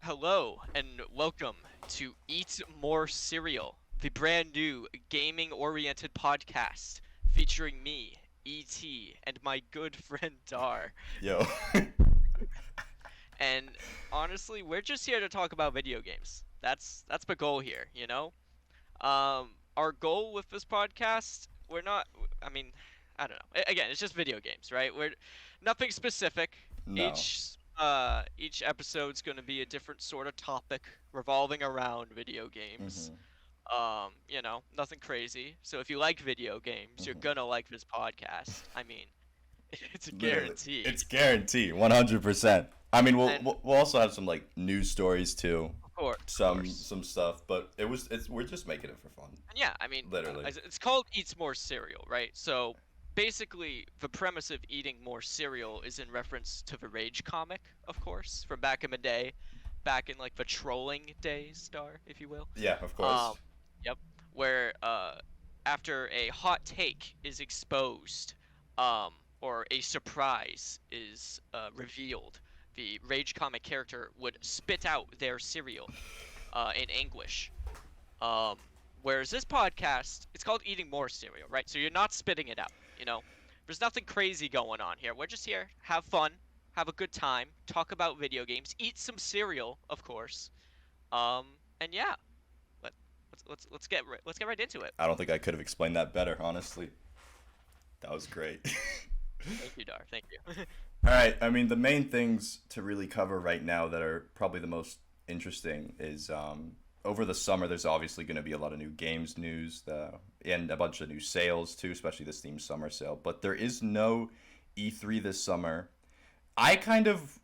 Hello and welcome to Eat More Cereal, the brand new gaming-oriented podcast featuring me, ET, and my good friend Dar. Yo. And honestly, we're just here to talk about video games. That's the goal here, you know? Our goal with this podcast, we're not I mean, I don't know. Again, it's just video games, right? We're nothing specific. No. Each episode's going to be a different sort of topic revolving around video games. Mhm. Nothing crazy. So if you like video games, you're Mhm. gonna like this podcast. I mean, it's a Literally, guarantee. it's guaranteed, 100%. I mean, we'll And we'll we'll also have some like news stories too, of course. some stuff, but it's we're just making it for fun, And yeah, I mean, literally. it's called Eats More Cereal, right? So basically, the premise of eating more cereal is in reference to the Rage comic, of course, from back in the day, back in like the trolling days, Star, if you will. Yeah, of Um, course. yep, where after a hot take is exposed, or a surprise is revealed, the Rage comic character would spit out their cereal, in anguish. Um, Whereas this podcast, it's called Eating More Cereal, right? So you're not spitting it out, you know? There's nothing crazy going on here. We're just here, have fun, have a good time, talk about video games, eat some cereal, of course. And yeah, let, let's get right into it. I don't think I could have explained that better, honestly. That was great. Thank you, Dar. Thank you. All right, I mean, the main things to really cover right now that are probably the most interesting is over the summer, there's obviously going to be a lot of new games news and a bunch of new sales too, especially the Steam Summer Sale. But there is no E3 this summer. I kind of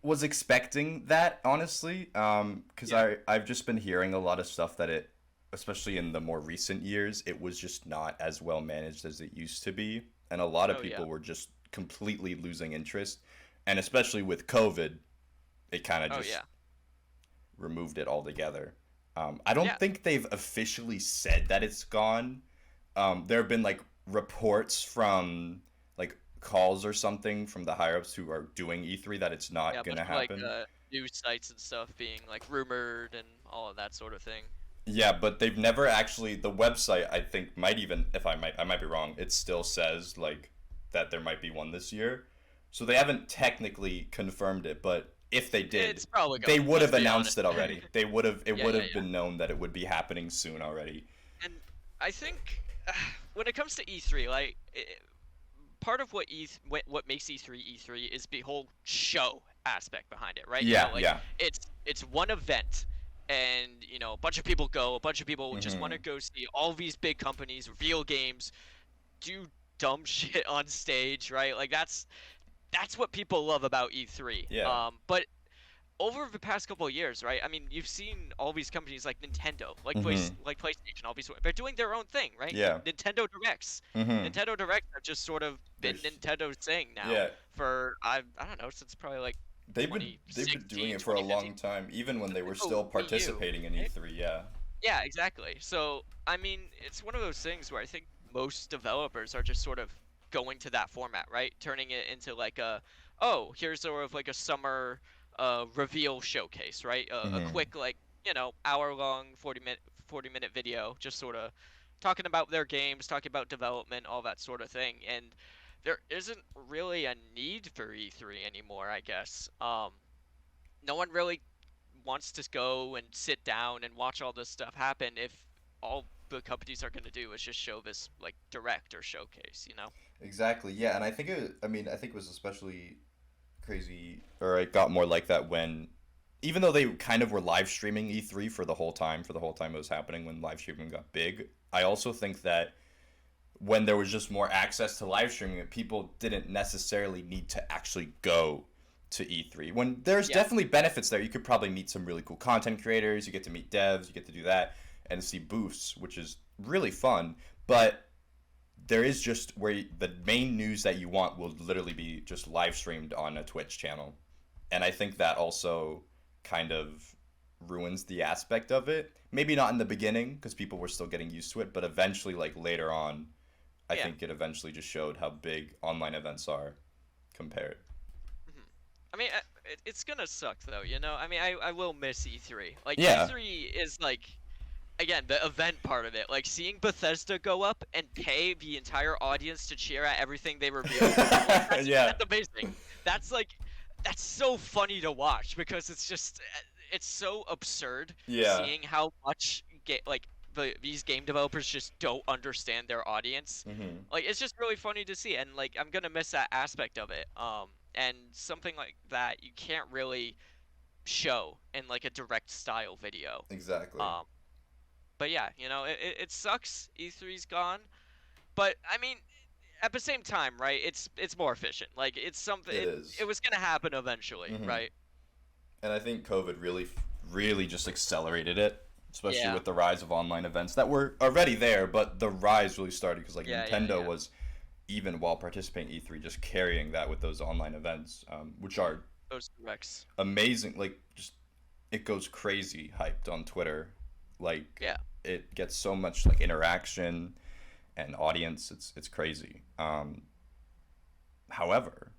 was expecting that, honestly, because Yeah. I've just been hearing a lot of stuff that especially in the more recent years, it was just not as well managed as it used to be. And a lot of Oh yeah. people were just completely losing interest. And especially with COVID, it kind of Oh just yeah. removed it altogether. I don't Yeah. think they've officially said that it's gone. There have been like reports from like calls or something from the higher ups who are doing E3 that it's Yeah. not A bunch gonna of like happen. news sites and stuff being like rumored and all of that sort of thing. Yeah, but they've never actually. The website, I think, might even, if I might be wrong. It still says like that there might be one this year, so they haven't technically confirmed it. But if they did, It's probably they going. would Let's have be announced honest. it already. They would have. It Yeah. would Yeah. have Yeah. been known that it would be happening soon already. And I think when it comes to E3, like part of what makes E3 E3 is the whole show aspect behind it, right? Yeah, Like yeah. it's one event, and a bunch of people go, a bunch of people just want to Hmm. go see all these big companies reveal games, do dumb shit on stage, right? Like that's what people love about E3. Yeah. But over the past couple of years, right? I mean, you've seen all these companies like Nintendo, Hmm. like PlayStation, all these. They're doing their own thing, right? Yeah. Nintendo Directs. Hmm. Nintendo Directs have just sort of been There's. Nintendo's thing now Yeah. for I don't know, since probably like They've been doing 2016, it for a 2015. long time, even when they were Oh, still Wii U, participating in right? E3. Yeah. Yeah, exactly. So, I mean, it's one of those things where I think most developers are just sort of going to that format, right? Turning it into like oh, here's sort of like a summer reveal showcase, right? A Hmm. quick like, hour long, 40-minute video just sort of talking about their games, talking about development, all that sort of thing. And there isn't really a need for E3 anymore, I guess. No one really wants to go and sit down and watch all this stuff happen if all the companies are going to do is just show this like direct or showcase. Exactly. Yeah, and I think it was especially crazy, or it got more like that when, even though they kind of were live streaming E3 for the whole time it was happening when live streaming got big. I also think that when there was just more access to live streaming, people didn't necessarily need to actually go to E3. When there's Yeah. definitely benefits there, you could probably meet some really cool content creators, you get to meet devs, you get to do that and see booths, which is really fun. But there is just the main news that you want will literally be just live streamed on a Twitch channel. And I think that also kind of ruins the aspect of it. Maybe not in the beginning because people were still getting used to it, but eventually, like later on, I Yeah. think it eventually just showed how big online events are compared. Mhm. I mean, it's gonna suck though, you know. I mean, I will miss E3. Like Yeah. E3 is like, again, the event part of it. Like seeing Bethesda go up and pay the entire audience to cheer at everything they reveal. Like Yeah. that's amazing. That's like that's so funny to watch because it's just it's so absurd Yeah. seeing how much like these game developers just don't understand their audience. Hmm. Like it's just really funny to see, and like I'm gonna miss that aspect of it. And something like that you can't really show in like a direct style video. Exactly. Um, but yeah, you know, it sucks. E3's gone, but I mean, at the same time, right? It's more efficient. Like it's something. It It is. was gonna happen eventually, Hmm. right? And I think COVID really just accelerated it, especially Yeah. with the rise of online events that were already there, but the rise really started because like Yeah, yeah, Nintendo yeah. was, even while participating in E3, just carrying that with those online events, which are Those directs. amazing. Like just it goes crazy hyped on Twitter, like Yeah. it gets so much like interaction and audience. It's crazy. However,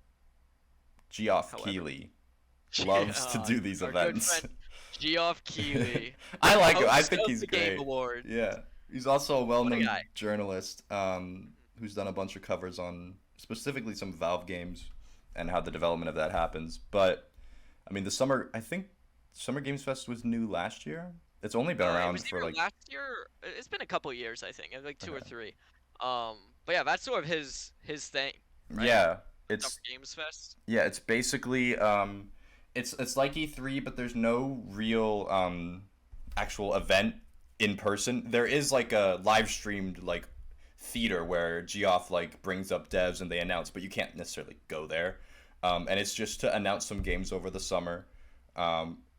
Geoff However, Keighley loves to do these our good events. friend Geoff Keighley, I like him. I host think of he's the Game great. Awards. Yeah, he's also a What a well-known guy. journalist who's done a bunch of covers on specifically some Valve games and how the development of that happens. But I mean, I think Summer Games Fest was new last year. It's only been It around was for either like, last year. It's been a couple years, I think, like two or okay. three. But yeah, that's sort of his thing, right? Yeah, Summer it's Games Fest. it's basically it's like E3, but there's no real actual event in person. There is like a live streamed like theater where Geoff like brings up devs and they announce, but you can't necessarily go there. And it's just to announce some games over the summer.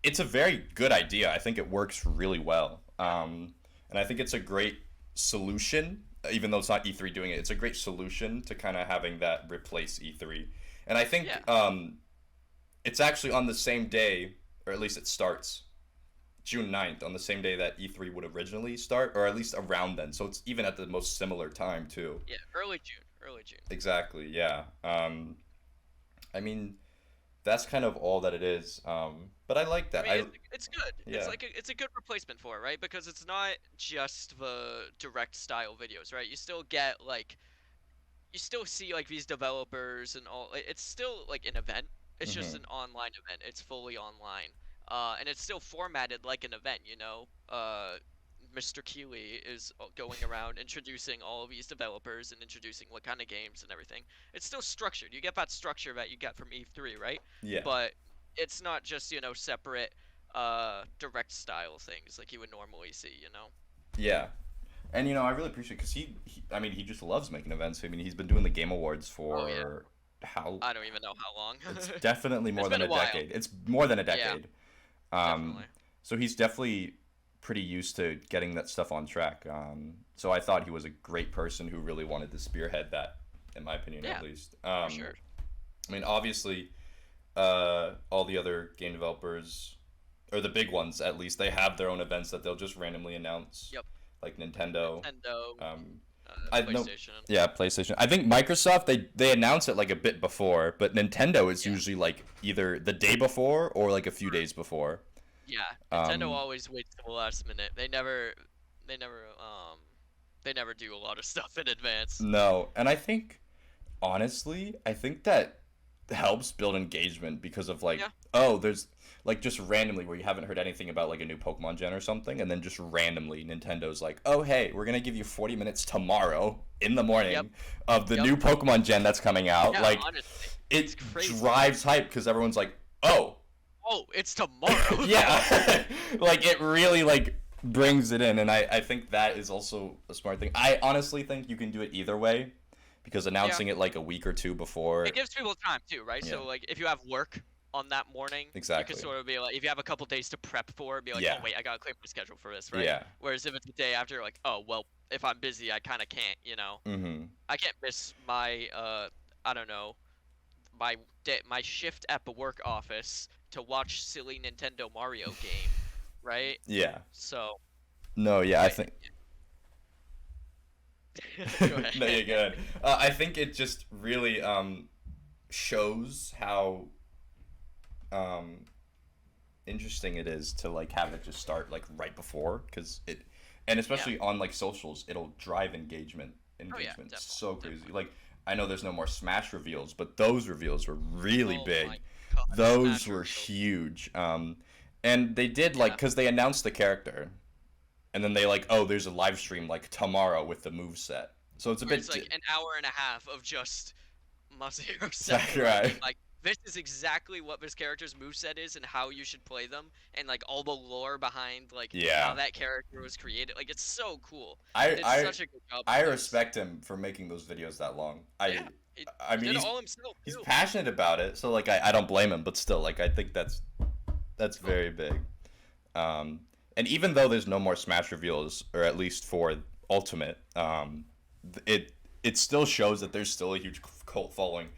It's a very good idea. I think it works really well. And I think it's a great solution, even though it's not E3 doing it. It's a great solution to kind of having that replace E3. And I think Yeah. it's actually on the same day, or at least it starts June 9th, on the same day that E3 would originally start, or at least around then. So it's even at the most similar time, too. Yeah. Early June. Early June. Exactly, yeah. I mean, that's kind of all that it is. But I like I that. mean, it's good. It's Yeah. like it's a good replacement for it, right? Because it's not just the direct style videos, right? You still get like you still see like these developers and all. It's still like an event. It's just Hmm. an online event. It's fully online. And it's still formatted like an event, you know. Mr. Keeley is going around introducing all of these developers and introducing what kind of games and everything. It's still structured. You get that structure that you get from E3, right? Yeah. But it's not just, you know, separate direct style things like you would normally see, you know. Yeah. And I really appreciate because I mean, he just loves making events. I mean, he's been doing the Game Awards Oh yeah. for how I don't even know how long. it's definitely It's more been than a a while. decade. It's more than a Yeah, decade. Um, definitely. so he's definitely pretty used to getting that stuff on track. So I thought he was a great person who really wanted to spearhead that, in my opinion, Yeah, at least. for sure. I mean, obviously, all the other game developers, or the big ones at least, they have their own events that they'll just randomly announce, Yep. like Nintendo. Nintendo, Um, I know, PlayStation. yeah, PlayStation. I think Microsoft they announce it like a bit before, but Nintendo is Yeah. usually like either the day before or like a few days before. Yeah, Nintendo Um, always waits till the last minute. They never, they never do a lot of stuff in advance. no, and I think honestly, I think that helps build engagement because of like, Yeah, oh, there's like just randomly where you haven't heard anything about like a new Pokemon gen or something, and then just randomly Nintendo's like, oh hey, we're gonna give you 40 minutes tomorrow in the yep, morning of the yep. new Pokemon gen that's coming out. Yeah, Like honestly, it's it crazy. drives hype because everyone's like, oh, Oh, it's tomorrow. yeah, like it really like brings it in, and I think that is also a smart thing. I honestly think you can do it either way because Yeah, announcing it like a week or two before, it gives people time too, right? yeah, So like, if you have work on that morning, you can exactly, sort of be like, if you have a couple days to prep for it, be like, oh yeah, wait, I gotta clear my schedule for this, right? yeah, Whereas if it's the day after, you're like, oh well, if I'm busy, I kind of can't, you know. mm-hmm, I can't miss my I don't know, my shift at the work office to watch silly Nintendo Mario game, right? yeah, So, no, yeah, I but think. go No, you're ahead. good. I think it just really shows how um, interesting it is to like have it just start like right before because it, and Yeah. especially on like socials, it'll drive engagement. Oh yeah, Engagement definitely, so crazy. definitely. Like I know there's no more Smash reveals, but those reveals were really Oh my big. God, Those Smash were reveal. huge. And they did like Yeah. because they announced the character, and then they like, oh, there's a live stream like tomorrow with the move set. So it's a Where it's bit like an hour and a half of just Masahiro Sakurai being right. like, this is exactly what this character's moveset is and how you should play them, and like all the lore behind like how Yeah. that character was created. Like it's so cool. They I did I such a good job with I those. respect him for making those videos that long. Yeah, I he mean did it all himself he's too. passionate about it, so like I don't blame him, but still like I think that's Oh very big. Um, and even though there's no more Smash reveals, or at least for Ultimate, it still shows that there's still a huge cult following.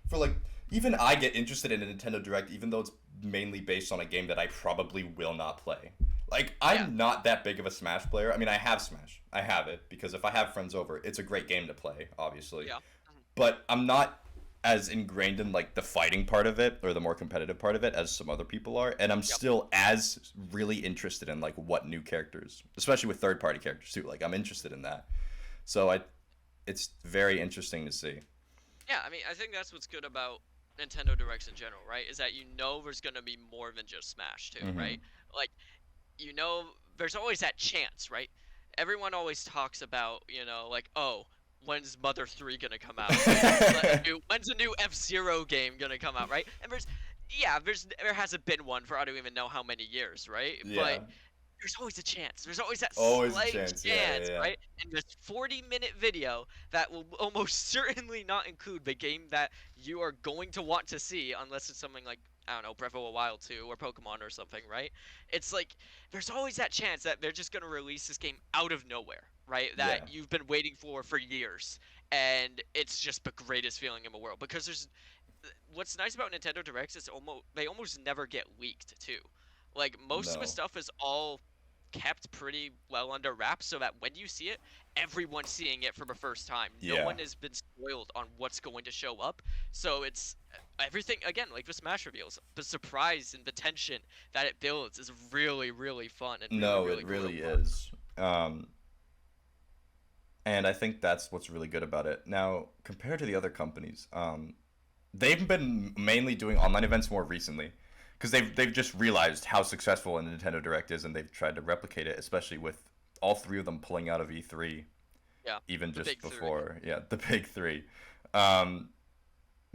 For like, even I get interested in a Nintendo Direct, even though it's mainly based on a game that I probably will not play. Like, yeah, I'm not that big of a Smash player. I mean, I have Smash. I have it because if I have friends over, it's a great game to play, obviously. yeah, But I'm not as ingrained in like the fighting part of it or the more competitive part of it as some other people are, and I'm yep. still as really interested in like what new characters, especially with third party characters too, like I'm interested in that. So I it's very interesting to see. Yeah, I mean, I think that's what's good about Nintendo Directs in general, right? Is that you know there's gonna be more than just Smash too, right? Mhm. Like you know there's always that chance, right? Everyone always talks about, like, oh, when's Mother 3 gonna come out? When's a new F-Zero game gonna come out, right? And there hasn't been one for I don't even know how many years, right? But Yeah. there's always a chance. There's always that Always a slight chance. Yeah, yeah, chance, yeah. right? In this 40-minute video that will almost certainly not include the game that you are going to want to see unless it's something like, I don't know, Breath of the Wild 2 or Pokemon or something, right? It's like there's always that chance that they're just going to release this game out of nowhere, right? That Yeah. you've been waiting for years. And it's just the greatest feeling in the world because there's what's nice about Nintendo Directs is they almost never get leaked too. Like most of the No. stuff is all kept pretty well under wraps so that when you see it, everyone's seeing it for the first time. No Yeah. one has been spoiled on what's going to show up. So it's everything again, like the Smash reveals. The surprise and the tension that it builds is really, really fun and really, No, it really cool to really watch. is. And I think that's what's really good about it. Now, compared to the other companies, they've been mainly doing online events more recently because they've just realized how successful a Nintendo Direct is, and they've tried to replicate it, especially with all three of them pulling out of E3 Yeah, even the just big three. before. Yeah, the big three. Um,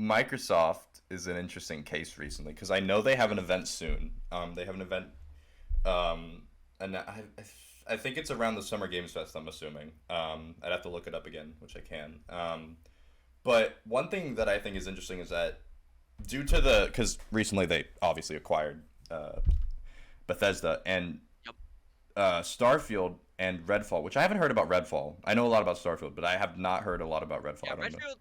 Microsoft is an interesting case recently because I know they have an event soon. They have an event, and I think it's around the Summer Games Fest. I'm assuming. I'd have to look it up again, which I can. But one thing that I think is interesting is that due to the because recently they obviously acquired Bethesda and Yep. Starfield and Redfall, which I haven't heard about Redfall. I know a lot about Starfield, but I have not heard a lot about Redfall. Yeah, I don't know.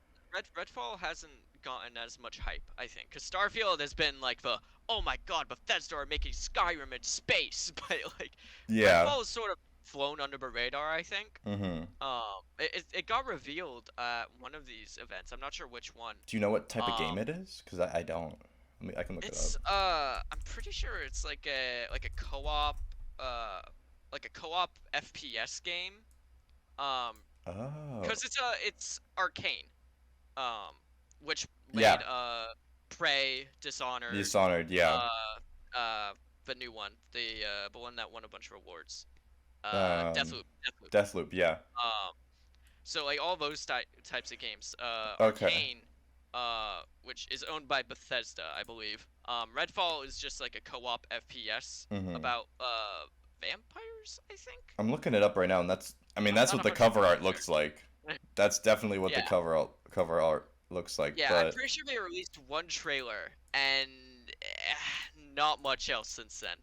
Redfall hasn't gotten as much hype, I think, because Starfield has been like the oh my god, Bethesda are making Skyrim in space, but like Yeah. Redfall is sort of flown under the radar, I think. Mm-hmm. It got revealed at one of these events. I'm not sure which one. Do you know what type of Um, game it is? Because I don't. I can look it up. it's I'm pretty sure it's like a co-op, uh, like a co-op FPS game. Um, Oh. because it's Arcane. um, which made Yeah. Prey, Dishonored, Dishonored. Yeah. uh, the new one, the one that won a bunch of awards, Um. Deathloop. Deathloop. Yeah. Um, so like all those types of games, Okay. Arcane, which is owned by Bethesda, I believe. Redfall is just like a co-op FPS Mm-hmm. about vampires, I think. I'm looking it up right now, and that's. I mean, that's Not what the 100% cover art sure. looks like. That's definitely what the Yeah. cover art looks like. Yeah, I'm But pretty sure they released one trailer and not much else since then.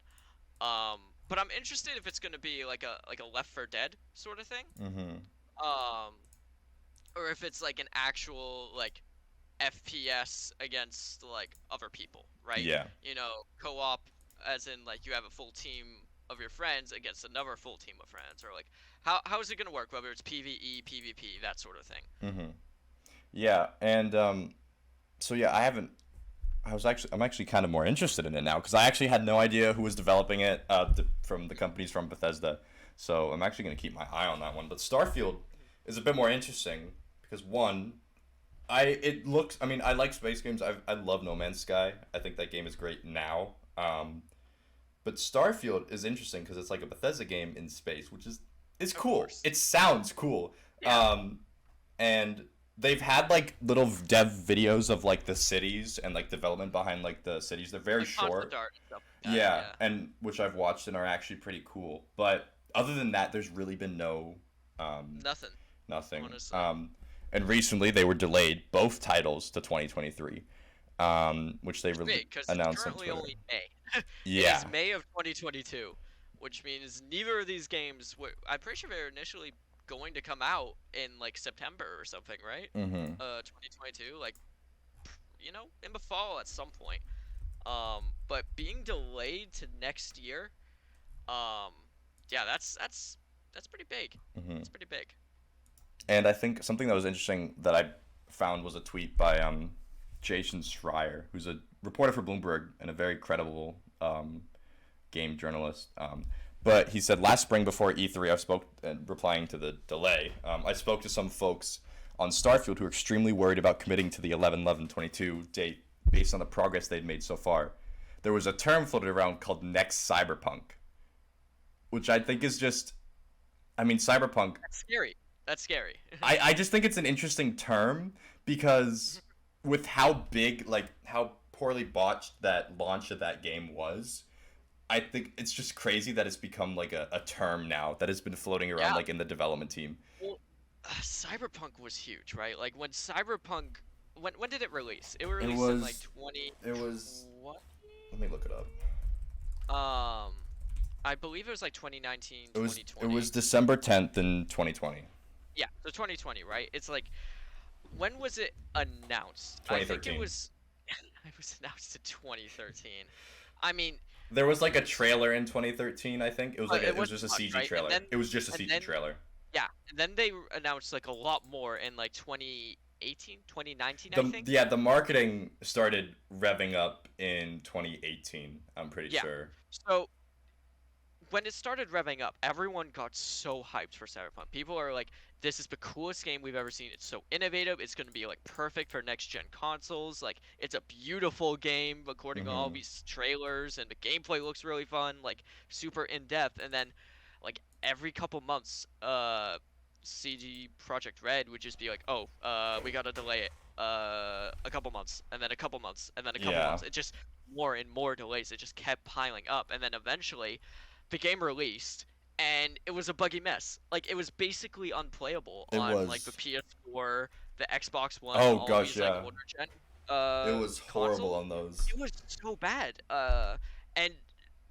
But I'm interested if it's gonna be like a Left 4 Dead sort of thing. mm-hmm. Um, or if it's like an actual like FPS against like other people, right? Yeah. Co-op as in like you have a full team of your friends against another full team of friends, or like how is it gonna work? Whether it's PvE, PvP, that sort of thing. Mm-hmm. Yeah, and so yeah, I haven't. I'm actually kind of more interested in it now because I actually had no idea who was developing it from the companies from Bethesda. So I'm actually going to keep my eye on that one. But Starfield is a bit more interesting because one, I mean I like space games. I love No Man's Sky. I think that game is great now. But Starfield is interesting because it's like a Bethesda game in space, which is it's Of cool. course. It sounds cool. Yeah. Um, and they've had like little dev videos of like the cities and like development behind like the cities. They're very Like concept short. art and stuff like that. Yeah, Yeah. and which I've watched and are actually pretty cool. But other than that, there's really been no um, Nothing, nothing. honestly. And recently they were delayed both titles to 2023, which they It's big because it's announced on currently Twitter. only May. It Yeah. is May of 2022, which means neither of these games were. I'm pretty sure they were initially going to come out in like September or something, right? Mm-hmm. 2022, like in the fall at some point. But being delayed to next year, um, yeah, that's pretty big. Mm-hmm. That's pretty big. And I think something that was interesting that I found was a tweet by Jason Schreier, who's a reporter for Bloomberg and a very credible game journalist. But he said last spring before E3, I spoke, replying to the delay, I spoke to some folks on Starfield who are extremely worried about committing to the 11/11/22 date based on the progress they'd made so far. There was a term floated around called next Cyberpunk, which I think is just, I mean, Cyberpunk, That's scary. That's scary. I just think it's an interesting term because with how big, like, how poorly botched that launch of that game was, I think it's just crazy that it's become like a term now that has been floating around Yeah. like in the development team. Well, Cyberpunk was huge, right? Like when Cyberpunk, when did it release? It released in like It was 2020. let me look it up. I believe it was like 2019, It 2020. was December 10th in 2020. Yeah, so 2020, right? It's like, when was it announced? I think it 2013. was. It was announced in 2013. I mean, There was like a trailer in 2013, I think. It was like it it was wasn't just a much, CG right? trailer. It was just a And CG then, trailer. yeah, and then they announced like a lot more in like 2018, 2019, I think. The marketing started revving up in 2018, I'm pretty Yeah. sure. So when it started revving up, everyone got so hyped for Cyberpunk. People are like, "This is the coolest game we've ever seen. It's so innovative. It's gonna be like perfect for next gen consoles. Like, it's a beautiful game according to all Mhm. these trailers, and the gameplay looks really fun, like super in depth." And then, like every couple months, CD Project Red would just be like, "Oh, we gotta delay it a couple months, and then a couple months, and then a couple Yeah. months." It just more and more delays. It just kept piling up, and then eventually the game released and it was a buggy mess. Like it was basically unplayable It on like the was PS4, the Xbox One, Oh all gosh, these like yeah. older gen It was horrible consoles. on those. It was so bad. And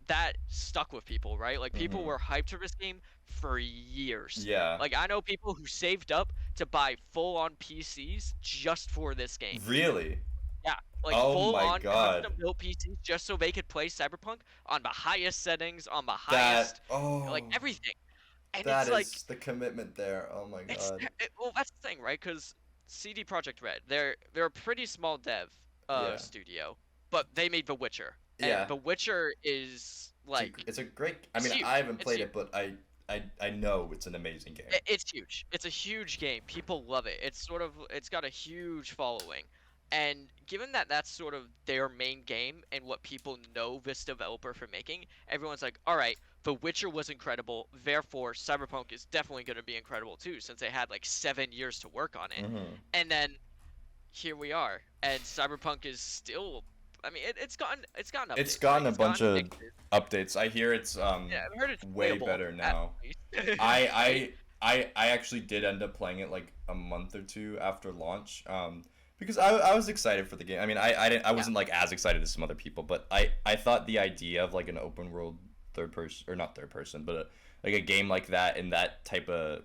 that stuck with people, right? Like people Mhm. were hyped for this game for years. Yeah. Like I know people who saved up to buy full-on PCs just for this game. Really? Yeah, like Oh full my on god. custom built PCs just so they could play Cyberpunk on the highest settings, on the That highest, like oh everything. And that it's like is the commitment there. Oh my god. well, that's the thing, right? Because CD Projekt Red, they're a pretty small dev Yeah. studio, but they made The Witcher, and Yeah. The Witcher is like It's a great I it's mean, huge. I haven't It's played huge. it, but I know it's an amazing game. It's huge. It's a huge game. People love it. It's got a huge following. And given that that's sort of their main game and what people know this developer for making, everyone's like, all right, The Witcher was incredible, therefore Cyberpunk is definitely going to be incredible too, since they had like 7 years to work on it. Mhm. And then here we are, and Cyberpunk is still. I mean, it's gotten It's updates, right? gotten a It's bunch gotten of fixes. updates. I hear it's Yeah, I've heard it's way playable better at now. least, right? I actually did end up playing it like a month or two after launch. Because I was excited for the game. I mean, I Yeah. wasn't like as excited as some other people, but I thought the idea of like an open world third person or not third person, but like a game like that in that type of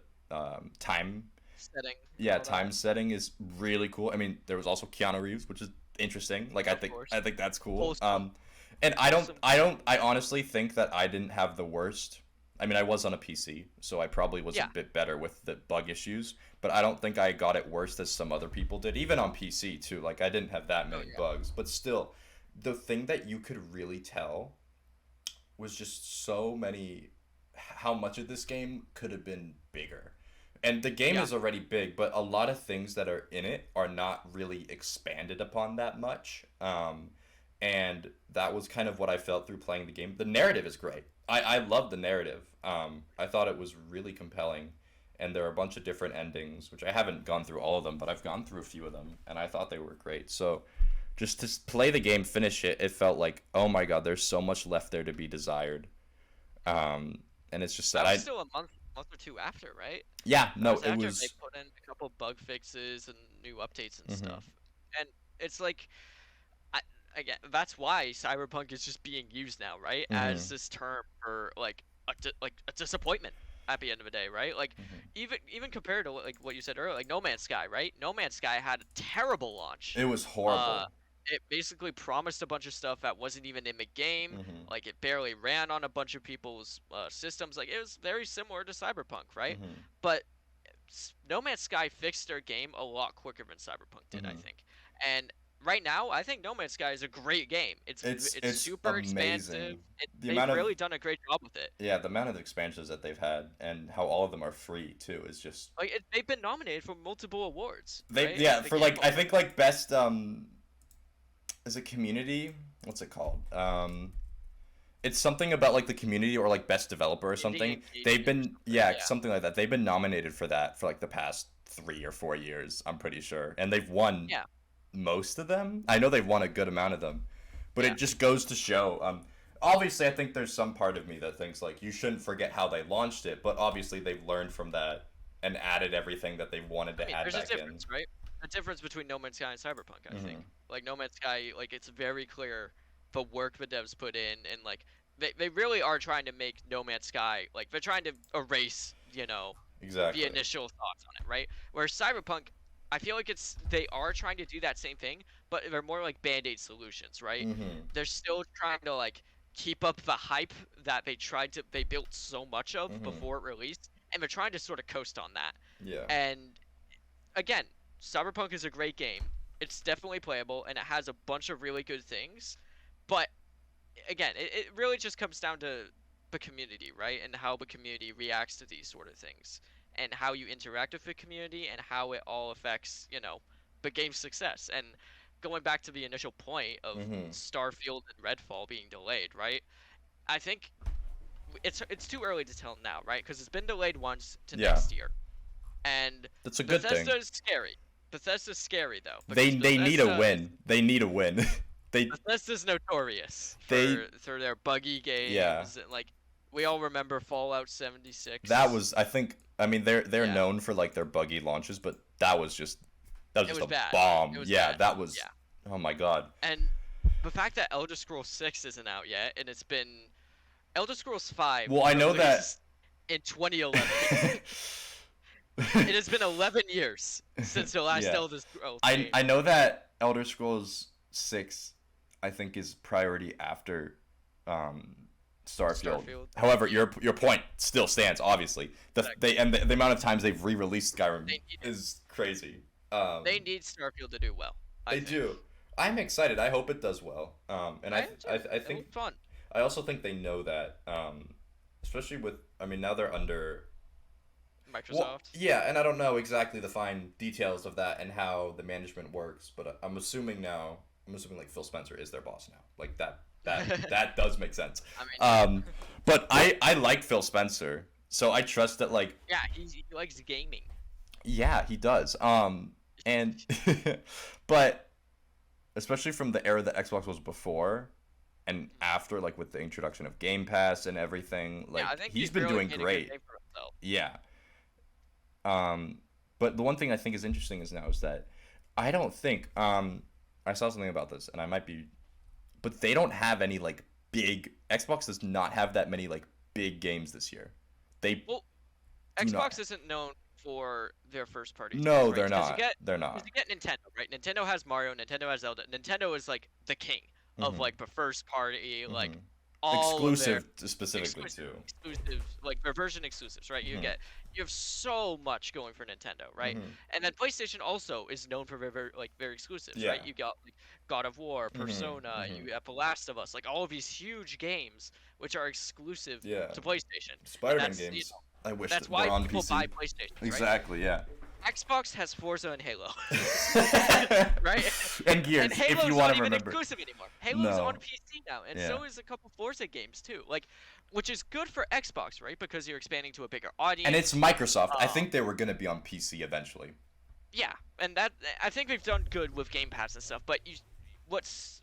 time, Setting and yeah, all that. time setting is really cool. I mean, there was also Keanu Reeves, which is interesting. Like Of course. I think that's cool. Wholesome. And Wholesome Keanu. I honestly think that I didn't have the worst I mean, I was on a PC, so I probably was a Yeah. bit better with the bug issues, but I don't think I got it worse as some other people did, even on PC too. Like, I didn't have that Oh many yeah. bugs, but still, the thing that you could really tell was just so many, how much of this game could have been bigger. And the game Yeah. is already big, but a lot of things that are in it are not really expanded upon that much. And that was kind of what I felt through playing the game. The narrative is great. I love the narrative. I thought it was really compelling. And there are a bunch of different endings, which I haven't gone through all of them, but I've gone through a few of them, and I thought they were great. So just to play the game, finish it, it felt like, oh my god, there's so much left there to be desired. And it's just that That was I, still a month or two after, right? yeah, That no, was it after they was, put in a couple bug fixes and new updates and hmm stuff. And it's like, I, again, that's why Cyberpunk is just being used now, right? As hmm this term for like like a disappointment at the end of the day, right? Like hmm even compared to like what you said earlier, like No Man's Sky, right? No Man's Sky had a terrible launch. it was Uh, horrible. it basically promised a bunch of stuff that wasn't even in the game. hmm Like it barely ran on a bunch of people's systems. Like it was very similar to Cyberpunk, right? hmm But No Man's Sky fixed their game a lot quicker than Cyberpunk did, I hmm think. And right now, I think No Man's Sky is a great game. It's it's super expansive. amazing. The They've amount of, really done a great job with it. yeah, the amount of expansions that they've had and how all of them are free too is just, Like they've been nominated for multiple awards, they, right? yeah, Like the for Game like, I Award, think like best, is it community, what's it called, it's something about like the community or like best developer or indie something. They've engagement or been, something. yeah, Yeah, something like that. They've been nominated for that for like the past 3 or 4 years, I'm pretty sure, and they've won yeah, most of them. I know they've won a good amount of them, but yeah. it just goes to show. Obviously, I think there's some part of me that thinks like you shouldn't forget how they launched it, but obviously they've learned from that and added everything that they wanted I to mean, add there's a back in. difference, right? A difference between No Man's Sky and Cyberpunk, I think. hmm Like No Man's Sky, like it's very clear the work the devs put in, and like they really are trying to make No Man's Sky like they're trying to erase, the Exactly. initial thoughts on it, right? Whereas Cyberpunk, I feel like they are trying to do that same thing, but they're more like band-aid solutions, right? hmm They're still trying to like keep up the hype that they built so much of hmm before it released, and they're trying to sort of coast on that. Yeah. And again, Cyberpunk is a great game. It's definitely playable and it has a bunch of really good things. But again, it really just comes down to the community, right? And how the community reacts to these sort of things. And how you interact with the community and how it all affects, the game's success. And going back to the initial point of hmm Starfield and Redfall being delayed, right? I think it's too early to tell now, right? Because it's been delayed once to Yeah. next year. And That's a good thing. Bethesda is scary. Bethesda's scary though because They need a win. They need a win. they Bethesda's notorious they for their buggy yeah. games and like we all remember Fallout That 76. was, I think, I mean they're Yeah, known for like their buggy launches, but that was it just was a bad. bomb. It was Yeah, bad. that was, Yeah, oh my god. and the fact that Elder Scrolls 6 isn't out yet and it's been Elder Scrolls 5 Well, I know that released in 2011. It has been 11 years since the last yeah. Elder Scrolls I game. I know that Elder Scrolls 6 I think is priority after um Starfield. Starfield. However, your point still stands. Obviously, Exactly. the amount of times they've re-released Skyrim They need it. is crazy. They need Starfield to do well, I They think. do. I'm excited. I hope it does well. And I am too. I It think was fun. I also think they know that. Especially with, I mean, now they're under. Well, Microsoft. yeah, and I don't know exactly the fine details of that and how the management works, but I'm assuming now. I'm assuming like Phil Spencer is their boss now. Like that does make sense. I mean, Um, but I like Phil Spencer, so I trust that like yeah, he likes gaming. yeah he does. And but especially from the era that Xbox was before and after, like with the introduction of Game Pass and everything, Yeah, like I think he's he's been really doing made a good great. name for himself. Yeah. But the one thing I think is interesting is now is that I don't think I saw something about this and I might be, but they don't have any like big, Xbox does not have that many like big games this year. They Well, do not. Xbox isn't known for their first party titles, No, right? they're not. They're Because not. you get Nintendo, right? Nintendo has Mario, Nintendo has Zelda. Nintendo is like the king of Mhm. like the first party like Mhm. all of their Exclusive specifically exclusive too. exclusives, like their version exclusives, right? Hmm. You have so much going for Nintendo, right? Hmm. And then PlayStation also is known for very exclusives, Yeah. right? You got like God of War, Hmm. Persona, Hmm. you have The Last of Us, like all of these huge games which are exclusive Yeah. to PlayStation. And Spider-Man games. I wish that's that were why on people PC. buy PlayStations, right? Exactly. Yeah. Xbox has Forza and Halo, right? And And Gears, if you Halo's want not to even remember. exclusive anymore. Halo's on No. PC now, and Yeah. so is a couple Forza games too. Like, which is good for Xbox, right? Because you're expanding to a bigger And it's audience. Microsoft. I Um, think they were gonna be on PC eventually. yeah, and that I think they've done good with Game Pass and stuff. But what's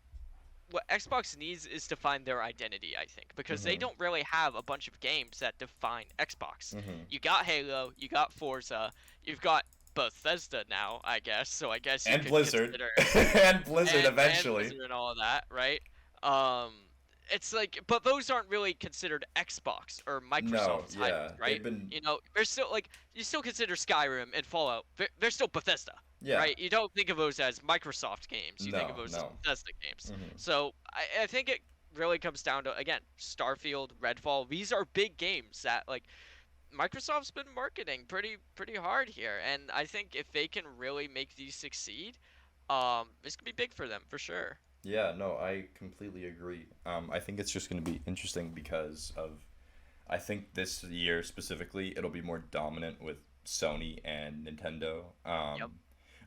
what Xbox needs is to find their identity, I think, because they Hmm. don't really have a bunch of games that define Xbox. Hmm. You got Halo, you got Forza, you've got Bethesda now, I guess. So I guess you And could Blizzard. consider And Blizzard and eventually. Blizzard and all of that, right? Um, it's like, but those aren't really considered Xbox or No, Microsoft titles, yeah, right? they've been. You know, they're still like you still consider Skyrim and Fallout. They're still Bethesda, Yeah. right? You don't think of those as Microsoft games. You think of No, those as no. Bethesda games. Hmm. So I think it really comes down to again Starfield, Redfall. These are big games that like Microsoft's been marketing pretty hard here, and I think if they can really make these succeed, this could be big for them for sure. Yeah, no, I completely agree. I think it's just going to be interesting because of, I think this year specifically, it'll be more dominant with Sony and Nintendo. Yep.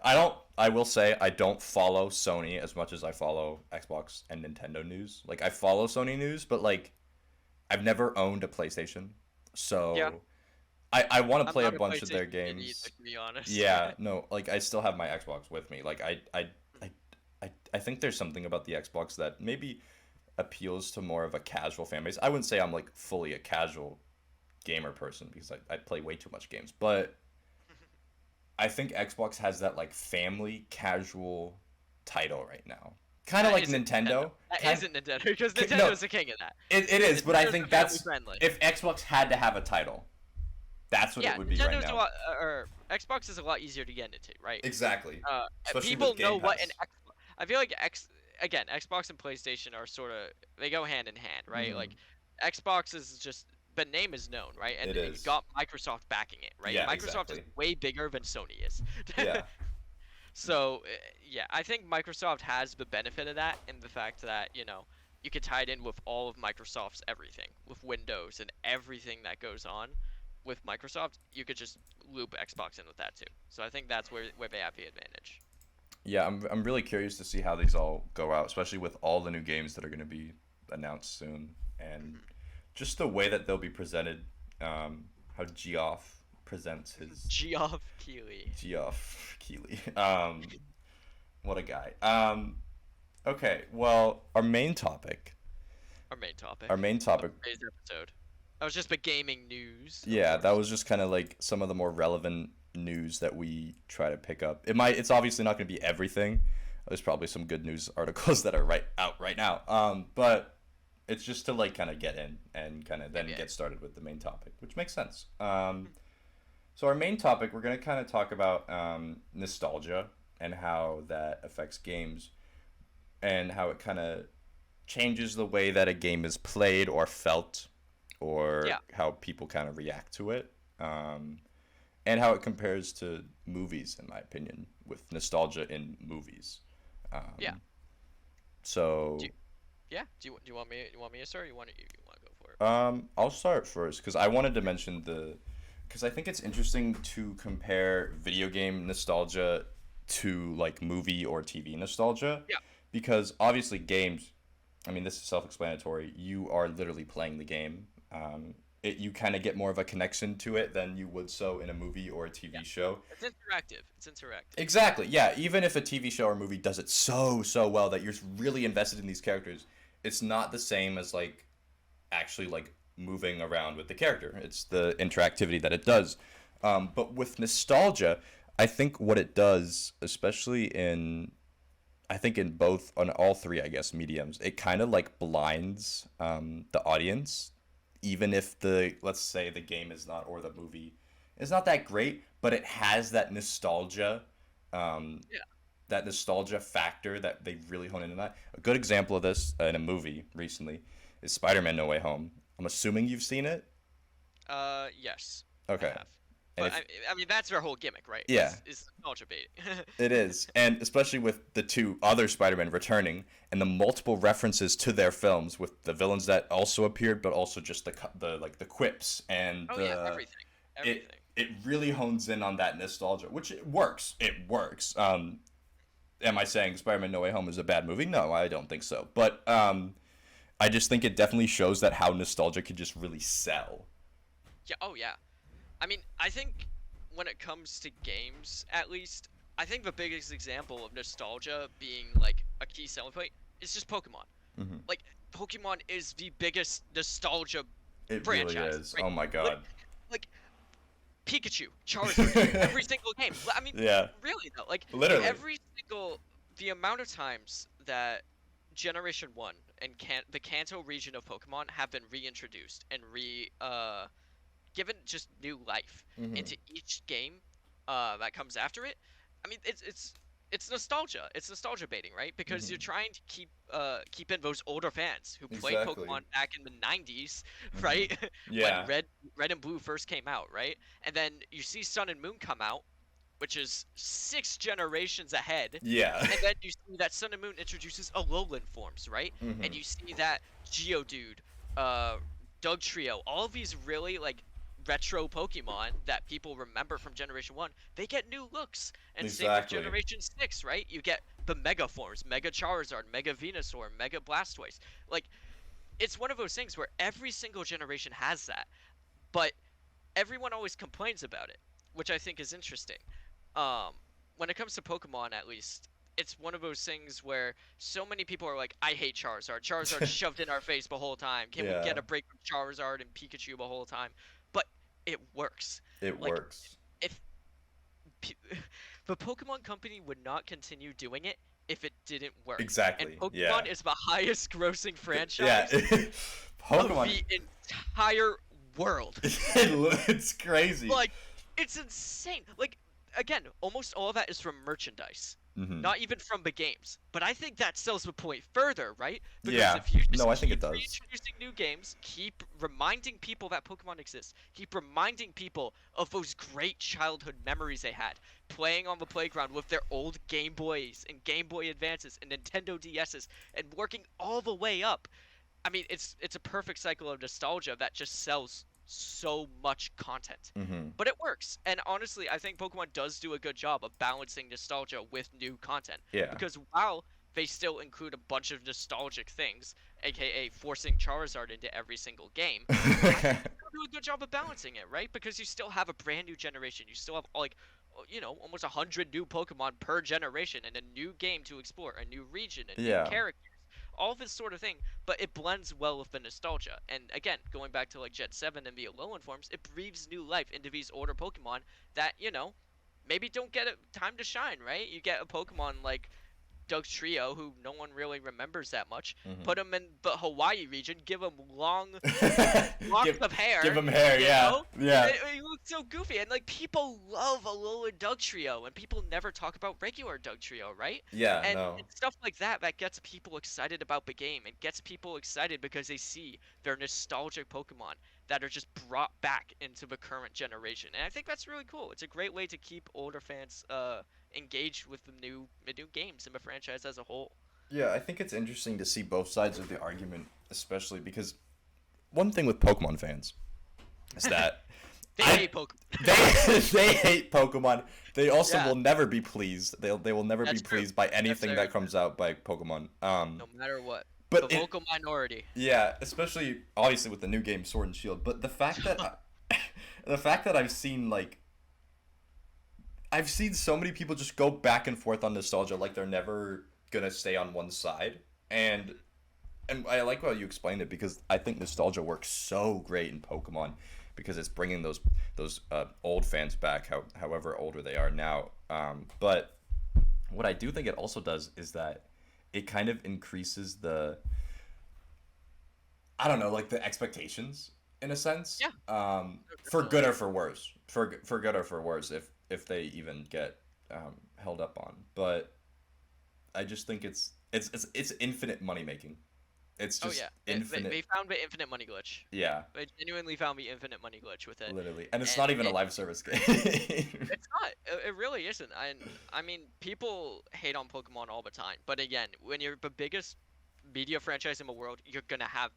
I will say, I don't follow Sony as much as I follow Xbox and Nintendo news. Like, I follow Sony news, but, like, I've never owned a PlayStation. Yeah. So, I want to I'm play a not a bunch of their PlayStation kid either, games. to be honest. Yeah, no, like, I still have my Xbox with me. Like, I, I think there's something about the Xbox that maybe appeals to more of a casual fan base. I wouldn't say I'm like fully a casual gamer person because I play way too much games, but I think Xbox has that like family casual title right now. Kind of That like isn't Nintendo. Nintendo. That Kind isn't Nintendo because no, Nintendo's the king of that. it is, but I Nintendo's think family that's friendly. if Xbox had to have a title, that's what it Yeah, would be right Nintendo's a now. lot, or Xbox is a lot easier to get into, right? Exactly. Especially People with know Game what an Pass. X. I feel like again, Xbox and PlayStation are sort of they go hand in hand, right? Hmm. Like Xbox is just the name is known, right? And It you is. got Microsoft backing it, right? Yeah, Microsoft is exactly. way bigger than Sony is. Yeah. So yeah, I think Microsoft has the benefit of that in the fact that you could tie it in with all of Microsoft's everything, with Windows and everything that goes on with Microsoft. You could just loop Xbox in with that too. So I think that's where they have the advantage. Yeah, I'm really curious to see how these all go out, especially with all the new games that are going to be announced soon, and Hmm. just the way that they'll be presented. How Geoff presents his Geoff Keighley. Geoff Keighley. What a guy. Okay, well, our main topic. Our main topic Our main of topic. today's episode. That was just the gaming news, of Yeah, that course. was just kind of like some of the more relevant news that we try to pick up. It's obviously not going to be everything. There's probably some good news articles that are out right now. But it's just to like kind of get in and kind of then Yeah. get started with the main topic, which makes sense. So our main topic, we're going to kind of talk about nostalgia and how that affects games and how it kind of changes the way that a game is played or felt or Yeah. how people kind of react to it. And how it compares to movies, in my opinion, with nostalgia in movies. Yeah. So, Do you, yeah. Do you want me? You want me to start? Or you want to go for it? I'll start first because I wanted to mention because I think it's interesting to compare video game nostalgia to like movie or TV nostalgia, Yeah. because obviously games. I mean, this is self-explanatory. You are literally playing the game. You kind of get more of a connection to it than you would so in a movie or a Yeah. TV show. It's interactive. It's interactive. Exactly. Yeah. Even if a TV show or movie does it so well that you're really invested in these characters, it's not the same as like actually like moving around with the character. It's the interactivity that it does. But with nostalgia, I think what it does, especially I think in both on all three, I guess, mediums, it kind of like blinds the audience, even if let's say the game is not or the movie is not that great, but it has um, Yeah. that nostalgia factor that they really hone in on that. A good example of this in a movie recently is Spider-Man No Way Home. I'm assuming you've seen it. Yes, I Okay. have. And But if I mean that's their whole gimmick, right? yeah, Is nostalgia baiting. it is. And especially with the two other Spider-Man returning and the multiple references to their films with the villains that also appeared but also just the like the quips and Oh yeah, the everything, it everything. it really hones in on that nostalgia, which it works. It works. Am I saying Spider-Man No Way Home is a bad movie? No, I don't think so. But I just think it definitely shows that how nostalgia can just really sell. Yeah. Oh yeah. I mean, I think when it comes to games, at least, I think the biggest example of nostalgia being like a key selling point is just Pokemon. Hmm. Like, Pokemon is the biggest nostalgia It really franchise, is. right? Oh my Lit- god. Like Pikachu, Charizard, in every single game. I mean, Yeah, really though, like literally. every single the amount of times that Generation One and the Kanto region of Pokemon have been reintroduced and given just new life Hmm. into each game that comes after it. I mean, it's nostalgia. It's nostalgia baiting, right? Because you're Hmm. trying to keep in those older fans who played Exactly. Pokemon back in the 90s, Hmm. right? When Yeah. Red and Blue first came out, right? And then you see Sun and Moon come out, which is 6 generations ahead. Yeah. And then you see that Sun and Moon introduces Alolan forms, right? And Hmm. you see that Geodude, uh, Doug Trio, all of these really like retro Pokemon that people remember from Generation 1, they get new looks. And same with Exactly. Generation 6, right? You get the Mega forms, Mega Charizard, Mega Venusaur, Mega Blastoise. Like, it's one of those things where every single generation has that, but everyone always complains about it, which I think is interesting. Um, when it comes to Pokemon, at least, it's one of those things where so many people are like, "I hate Charizard. Charizard shoved in our face the whole time. Can we Yeah. get a break from Charizard and Pikachu the whole time?" But it works. It Like, works. if the Pokemon Company would not continue doing it if it didn't work. And Exactly. Yeah. Pokemon is the highest grossing Yeah. franchise of Pokemon. the entire world. It's crazy. Like, it's insane. Like, again, almost all of that is from merchandise, Hmm. not even from the games. But I think that sells the point further, right? Because Yeah. if you No, just I think it keep does. reintroducing new games, keep reminding people that Pokemon exists, keep reminding people of those great childhood memories they had, playing on the playground with their old Game Boys and Game Boy Advances and Nintendo DSs, and working all the way up. I mean, it's a perfect cycle of nostalgia that just sells so much content. Hmm. But it works. And honestly, I think Pokemon does do a good job of balancing nostalgia with new content. Yeah. Because while they still include a bunch of nostalgic things, aka forcing Charizard into every single game, I think they still do a good job of balancing it, right? Because you still have a brand new generation. You still have like almost 100 new Pokemon per generation and a new game to explore, a new region, a new Yeah. character, all this sort of thing, but it blends well with the nostalgia. And again, going back to like Gen 7 and the Alolan forms, it breathes new life into these older Pokemon that, maybe don't get a time to shine, right? You get a Pokemon like Doug's Trio, who no one really remembers that much, Hmm. put him in the Hawaii region, give him long locks give of give hair, him hair. you Yeah. know? Yeah. It looks so goofy, and like people love Alolan Doug Trio, and people never talk about regular Doug Trio, right? Yeah. And No. it's stuff like that that gets people excited about the game, and gets people excited because they see their nostalgic Pokemon that are just brought back into the current generation, and I think that's really cool. It's a great way to keep older fans engaged with the new games and the franchise as a whole. Yeah, I think it's interesting to see both sides of the argument, especially because one thing with Pokemon fans is that They I hate Pokemon. they hate Pokemon. They also Yeah, will never be pleased. They will never be that's true. pleased by That's anything very that true. comes out by Pokemon. No matter what, But the it vocal minority. yeah, especially obviously with the new game Sword and Shield. But the fact that the fact that I've seen so many people just go back and forth on nostalgia like they're never gonna stay on one side. And I like how you explained it because I think nostalgia works so great in Pokemon because it's bringing those old fans back, however older they are now. But what I do think it also does is that it kind of increases the I don't know like the expectations in a sense, Yeah, no, for definitely. good or for worse, for good or for worse, if they even get held up on. But I just think it's infinite money making. It's Oh just yeah, they infinite. found the infinite money glitch. Yeah, They genuinely found the infinite money glitch with it, literally. And it's and not even a live service game. it's not. It really isn't. And I mean, people hate on Pokemon all the time, but again, when you're the biggest media franchise in the world, you're gonna have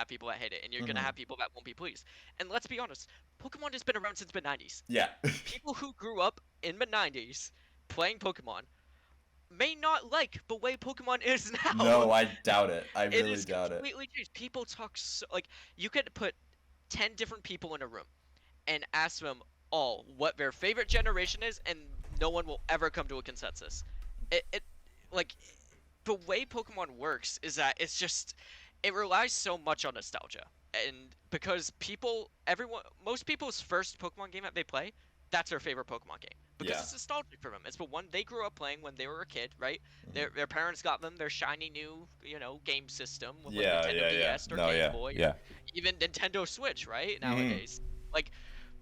people that hate it, and you're gonna Hmm. have people that won't be pleased. And let's be honest, Pokemon has been around since the '90s. Yeah. People who grew up in the '90s playing Pokemon may not like the way Pokemon is now. No, I doubt it. I It really is doubt it. completely changed. People talk so like you could put 10 different people in a room and ask them all what their favorite generation is, and no one will ever come to a consensus. It like the way Pokemon works is that it relies so much on nostalgia. And because most people's first Pokemon game that they play, that's their favorite Pokemon game because Yeah. it's nostalgic for them. It's the one they grew up playing when they were a kid, right? Hmm. Their parents got them their shiny new, game system with like Yeah, Nintendo yeah, yeah. DS or No, Game yeah, Boy or yeah. even Nintendo Switch, right? Hmm. Nowadays. Like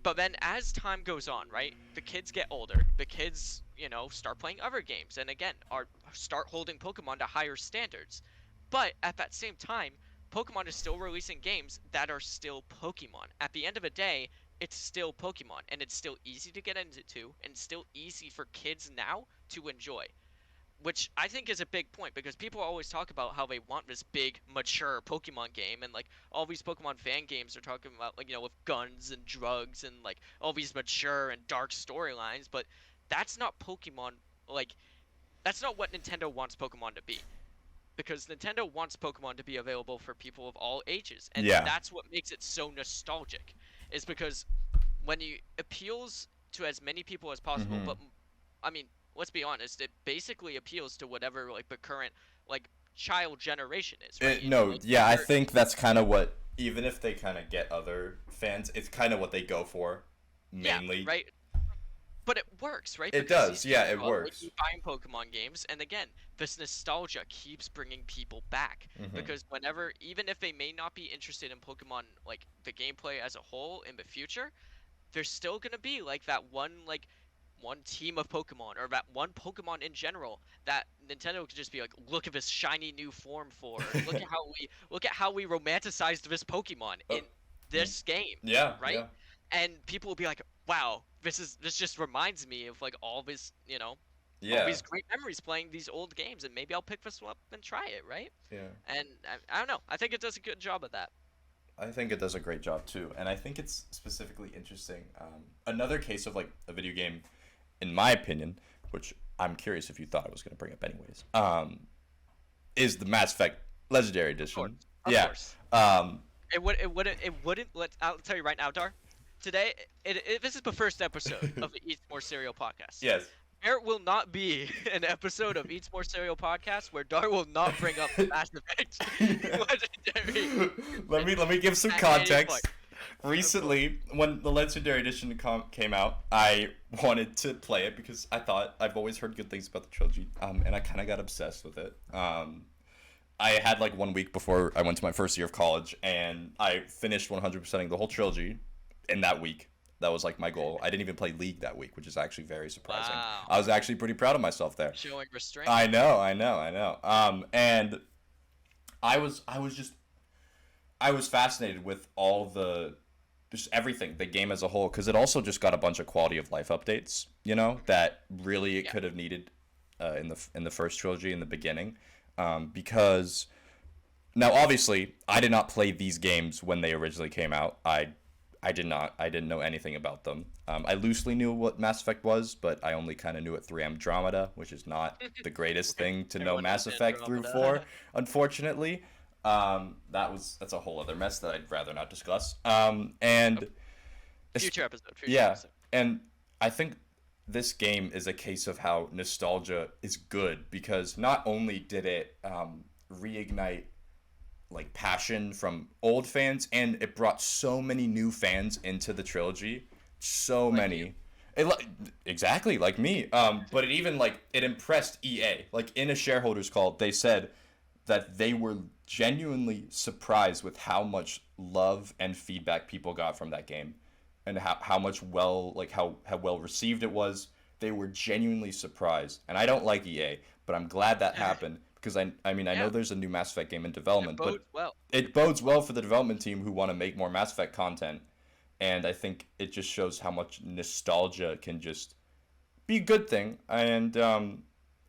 but then as time goes on, right? The kids get older. The kids, start playing other games and again, are start holding Pokemon to higher standards. But at that same time, Pokemon is still releasing games that are still Pokemon. At the end of the day, it's still Pokemon and it's still easy to get into and still easy for kids now to enjoy, which I think is a big point because people always talk about how they want this big, mature Pokemon game, and like all these Pokemon fan games are talking about like with guns and drugs and like all these mature and dark storylines, but that's not Pokemon. Like that's not what Nintendo wants Pokemon to be because Nintendo wants Pokemon to be available for people of all ages, and Yeah. that's what makes it so nostalgic. Is because when you appeals to as many people as possible, Hmm. but I mean, let's be honest, it basically appeals to whatever like the current like child generation is, right? No, Most yeah, I you're, think that's kind of what, even if they kind of get other fans, it's kind of what they go for, yeah, mainly. right. But it works, right? It Because does, these kids yeah, it grow up, they works. keep buying Pokemon games, and again, this nostalgia keeps bringing people back. Hmm. Because whenever, even if they may not be interested in Pokemon, like the gameplay as a whole in the future, there's still gonna be like that one team of Pokemon or that one Pokemon in general that Nintendo could just be like, look at this shiny new form for, or look at how we romanticized this Pokemon Oh, in this game, yeah, right? yeah, And people will be like, wow, this just reminds me of like all this, all yeah, these great memories playing these old games, and maybe I'll pick this one up and try it, right? yeah. And I don't know, I think it does a good job of that. I think it does a great job too, and I think it's specifically interesting. Another case of like a video game, in my opinion, which I'm curious if you thought I was going to bring up anyways, is the Mass Effect Legendary Of course, Edition. of Yeah. course. Um, It wouldn't let I'll tell you right now, Dar. Today, this is the first episode of the Eats More Cereal podcast. yes. There will not be an episode of Eats More Cereal podcast where Dar will not bring up the Mass Effect Legendary Let me give some at any point. context. Of course. Recently, when the Legendary Edition came out, I wanted to play it because I've always heard good things about the trilogy, and I kind of got obsessed with it. I had like 1 week before I went to my first year of college, and I finished 100%ing the whole trilogy in that week. That was like my goal. I didn't even play League that week, which is actually very surprising. I Wow. was actually pretty proud of myself there. Showing restraint. I know, I know, I know. And I was fascinated with all the just everything, the game as a whole, because it also just got a bunch of quality of life updates, that really it Yeah. could have needed in the first trilogy in the beginning, because now obviously I did not play these games when they originally came out. I did not. I didn't know anything about them. I loosely knew what Mass Effect was, but I only kind of knew it through Andromeda, which is not the greatest thing to know Everyone knows Mass Effect through for, Andromeda. unfortunately. That's a whole other mess that I'd rather not discuss. And it's, Future episode. Future yeah, episode. and I think this game is a case of how nostalgia is good because not only did it reignite like passion from old fans, and it brought so many new fans into the trilogy, so Like you. many. Exactly like me. But it even like it impressed EA. Like in a shareholders call, they said that they were genuinely surprised with how much love and feedback people got from that game, and how much how well received it was. They were genuinely surprised, and I don't like EA, but I'm glad that happened because I mean I know Yeah, there's a new Mass Effect game in it development, but bodes well. it It bodes bodes well. well for the development team who want to make more Mass Effect content, and I think it just shows how much nostalgia can just be a good thing, and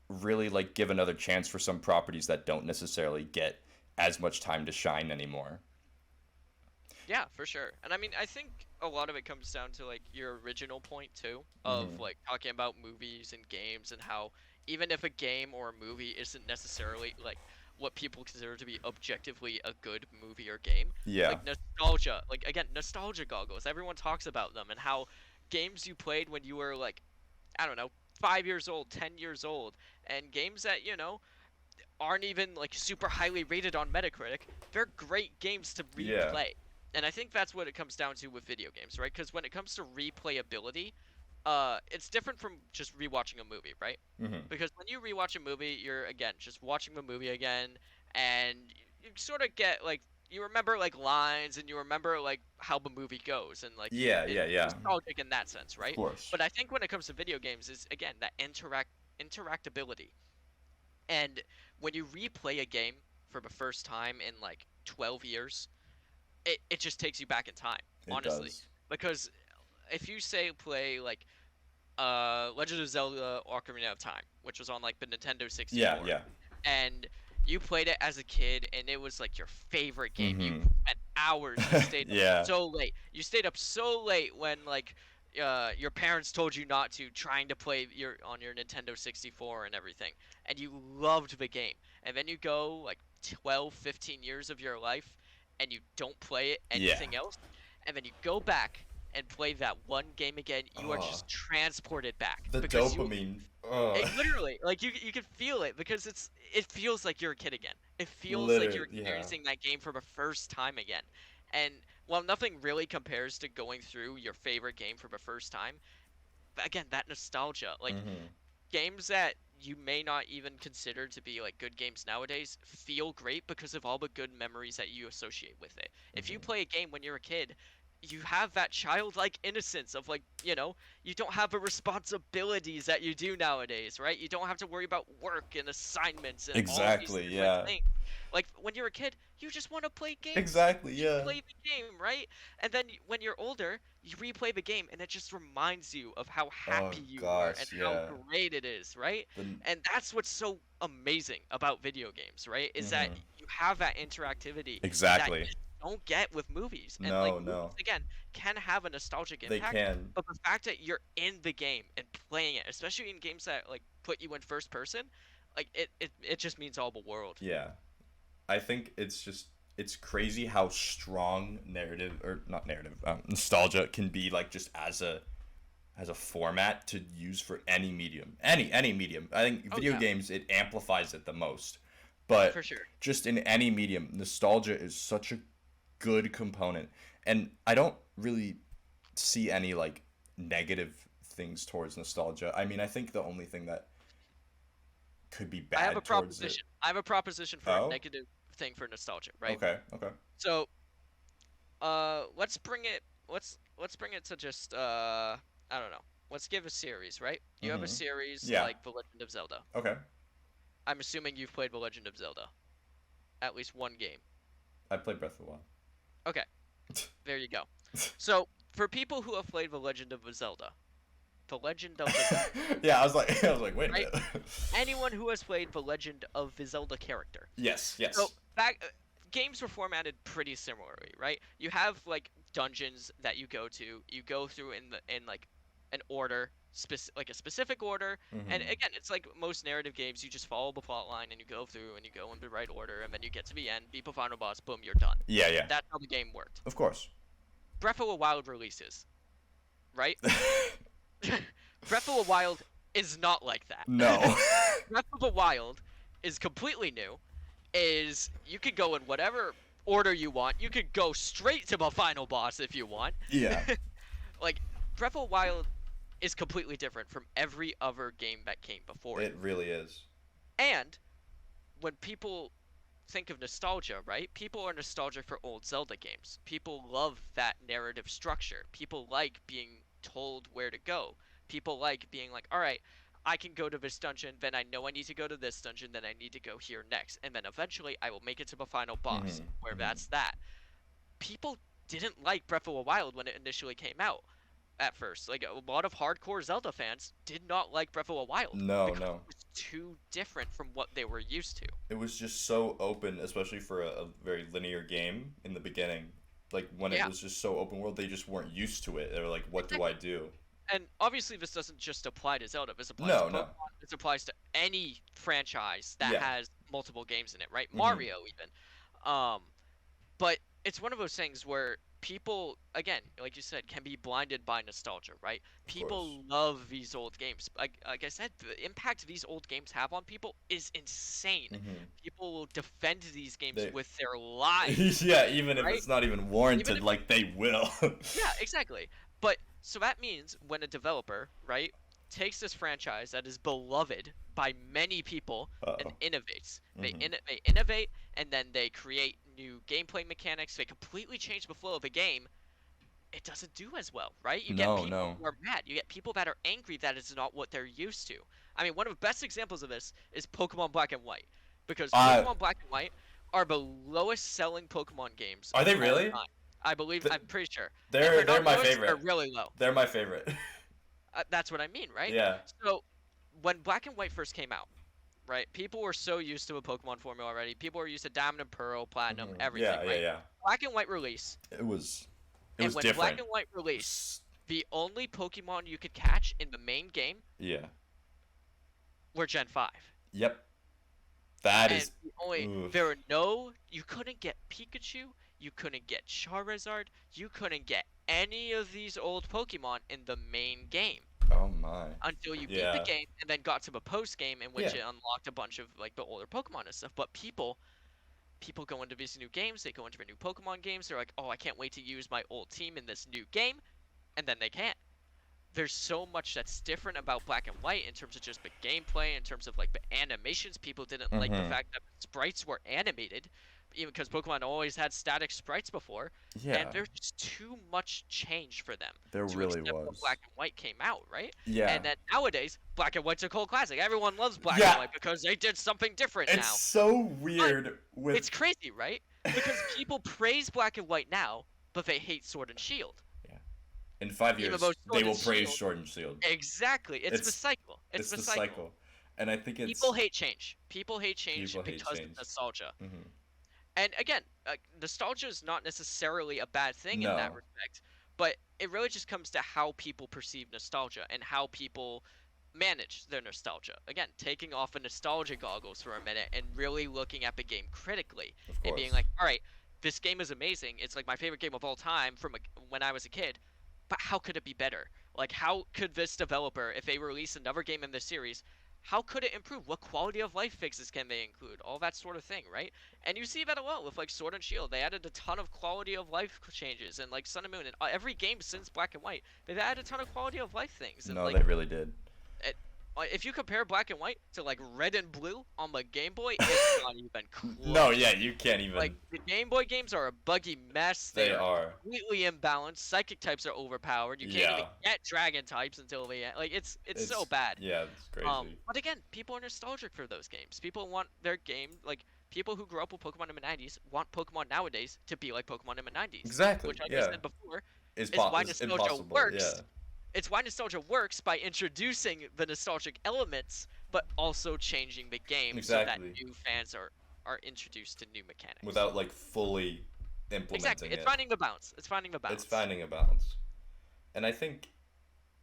really like give another chance for some properties that don't necessarily get as much time to shine anymore. Yeah, for sure. And I mean, I think a lot of it comes down to like your original point too, of Hmm. like talking about movies and games and how even if a game or a movie isn't necessarily like what people consider to be objectively a good movie or game, Yeah. like nostalgia, like again, nostalgia goggles. Everyone talks about them and how games you played when you were like, I don't know, 5 years old, 10 years old, and games that, aren't even like super highly rated on Metacritic, they're great games to Yeah. replay. And I think that's what it comes down to with video games, right? Because when it comes to replayability, it's different from just rewatching a movie, right? Hmm. Because when you rewatch a movie, you're again just watching the movie again, and you sort of get like you remember like lines and you remember like how the movie goes and like Yeah, it's yeah, yeah. nostalgic in that sense, Of right? course. But I think when it comes to video games, is again that interactability. And when you replay a game for the first time in like 12 years, it just takes you back in time, It honestly. does. Because if you say play like Legend of Zelda Ocarina of Time, which was on like the Nintendo Yeah, 64, yeah. and you played it as a kid and it was like your favorite game. You Hmm. spent hours, you stayed up Yeah. so late. You stayed up so late when like your parents told you not to, trying to play your Nintendo 64 and everything. And you loved the game. And then you go like 12, 15 years of your life and you don't play it Yeah. anything else. And then you go back and play that one game again, you are Oh, just transported back the because dopamine. Oh, it literally, like you can feel it because it feels like you're a kid again. It feels like literally, you're yeah. experiencing that game for the first time again. And while nothing really compares to going through your favorite game for the first time, but again, that nostalgia, like Hmm. games that you may not even consider to be like good games nowadays feel great because of all the good memories that you associate with it. If you Hmm. play a game when you're a kid, you have that childlike innocence of like, you don't have the responsibilities that you do nowadays, right? You don't have to worry about work and assignments and all these Exactly, different yeah. things. Like when you're a kid, you just want to play games. Exactly, Just yeah. play the game, right? And then when you're older, you replay the game and it just reminds you of how Oh happy you were and gosh, how yeah. great it is, right? The And that's what's so amazing about video games, right? Is that hmm. you have that interactivity that you Exactly. just don't get with movies. And like No, movies no. again can have a nostalgic They impact, can. but the fact that you're in the game and playing it, especially in games that like put you in first person, like it just means all the world. Yeah. I think it's crazy how strong narrative or not narrative, nostalgia can be like just as a format to use for any medium. Any medium. I think Oh video yeah, games it amplifies it the most. But for sure. just in any medium, nostalgia is such a good component. And I don't really see any like negative things towards nostalgia. I mean, I think the only thing that could be I have a bad towards it. proposition. I have a proposition for a Oh, negative thing for nostalgia, right? okay, okay. So, let's bring it to just I don't know. Let's give a series, right? You have a Mhm. series Yeah. like The Legend of Zelda. Okay. I'm assuming you've played The Legend of Zelda. At least one game. I played Breath of the Wild. Okay, there you go. So, for people who have played The Legend of Zelda, The Legend of the Zelda, Yeah, I was like, wait a right? minute. Anyone who has played The Legend of the Zelda character. Yes, So, yes. games were formatted pretty similarly, right? You have like dungeons that you go to. You go through in like an order, like a specific order. And Mhm. again, it's like most narrative games. You just follow the plot line and you go through and you go in the right order, and then you get to the end, beat the final boss, boom, you're done. Yeah, yeah. That's how the game worked. Of course. Breath of the Wild releases, right? Breath of the Wild is not like that. No. Breath of the Wild is completely new. Is you could go in whatever order you want. You could go straight to the final boss if you want. Yeah. Like Breath of the Wild is completely different from every other game that came before it. It really is. And when people think of nostalgia, right? People are nostalgic for old Zelda games. People love that narrative structure. People like being told where to go. People like being like, all right, I can go to this dungeon, then I know I need to go to this dungeon, then I need to go here next, and then eventually I will make it to the final boss, Mm-hmm. where Mm-hmm. that's that. People didn't like Breath of the Wild when it initially came out at first. Like a lot of hardcore Zelda fans did not like Breath of the Wild No, because no. it was too different from what they were used to. It was just so open, especially for a very linear game in the beginning. Like when it Yeah, was just so open world, they just weren't used to it. They were like, "What do I exactly. do?" And obviously this doesn't just apply to Zelda. This applies to No, no. Pokemon. This applies to any franchise that Yeah. has multiple games in it, right? Mm-hmm. Mario even. Um, but it's one of those things where people, again, like you said, can be blinded by nostalgia, right? Of course. People love these old games. Like I said, the impact these old games have on people is insane. Mm-hmm. People will defend these games They. with their lives, Yeah, even if right? it's not even Even warranted, if, like they will. yeah, exactly. But so that means when a developer, right, takes this franchise that is beloved by many people and Uh-oh. innovates, Mm-hmm. they innovate and then they create new gameplay mechanics. They completely change the flow of a game. It doesn't do as well, right? You get No, people no. who are mad. You get people that are angry that it's not what they're used to. I mean, one of the best examples of this is Pokemon Black and White, because Uh, Pokemon Black and White are the lowest selling Pokemon games are of they all really? time. I believe, Th- I'm pretty sure. If they're they're they're not my lowest, they're favorite. really low. They're my favorite. That's what I mean, right? Yeah. So when Black and White first came out, right? People were so used to a Pokemon formula already. People were used to Diamond and Pearl, Platinum, Mm-hmm. everything, Yeah, yeah, right? yeah. Black and White release, It was it and was when Black different. and White release, S- the only Pokemon you could catch in the main game Yeah. were Gen 5. Yep. That And is. the only there Oof. were no you couldn't get Pikachu, you couldn't get Charizard, you couldn't get any of these old Pokemon in the main game Oh my. until you beat the Yeah. game and then got to the post game in Yeah. which it unlocked a bunch of like the older Pokemon and stuff. But people go into these new games, they go into the new Pokemon games, they're like, "Oh, I can't wait to use my old team in this new game." And then they can't. There's so much that's different about Black and White in terms of just the gameplay, in terms of like the animations. People didn't like the Mm-hmm. fact that sprites were animated, even because Pokemon always had static sprites before, and Yeah. there's just too much change for them There to really accept what was. Black and White came out, right? Yeah. And then nowadays, Black and White's a cult classic. Everyone loves Black and Yeah. White because they did something different It's now. so But weird with. it's crazy, right? Because people praise Black and White now, but they hate Sword and Shield. Yeah. In five Even years, though they Sword and will praise Shield, Sword and Shield. exactly, it's the It's cycle. It's it's the the cycle. cycle, and I think People it's hate change. People hate change people hate because of change. nostalgia. Hmm. And again, nostalgia is not necessarily a bad thing in that No. respect, but it really just comes to how people perceive nostalgia and how people manage their nostalgia. Again, taking off a nostalgia goggles for a minute and really looking at the game critically Of and being course. like, all right, this game is amazing. It's like my favorite game of all time from when I was a kid, but how could it be better? Like, how could this developer, if they release another game in this series, how could it improve? What quality of life fixes can they include? All that sort of thing, right? And you see that a lot with like Sword and Shield. They added a ton of quality of life changes, and like Sun and Moon, and every game since Black and White, they've added a ton of quality of life things. And No, like, they really did. it, if you compare Black and White to like Red and Blue on the Game Boy, it's not even No, close. yeah, you can't Like even. the Game Boy games are a buggy mess. They They are are. completely imbalanced. Psychic types are overpowered. You can't even Yeah. get Dragon types until the end. Like it's so It's bad. yeah, it's crazy. But again, people are nostalgic for those games. People want their game like people who grew up with Pokemon in the '90s want Pokemon nowadays to be like Pokemon in the '90s, Exactly. which, like I Yeah. said before, It's is why it's nostalgia impossible. works. Yeah. It's why nostalgia works by introducing the nostalgic elements, but also changing the game so that Exactly. new fans are introduced to new mechanics. Without like fully Exactly. implementing It's it. finding the balance. It's finding the It's balance. finding a balance. And I think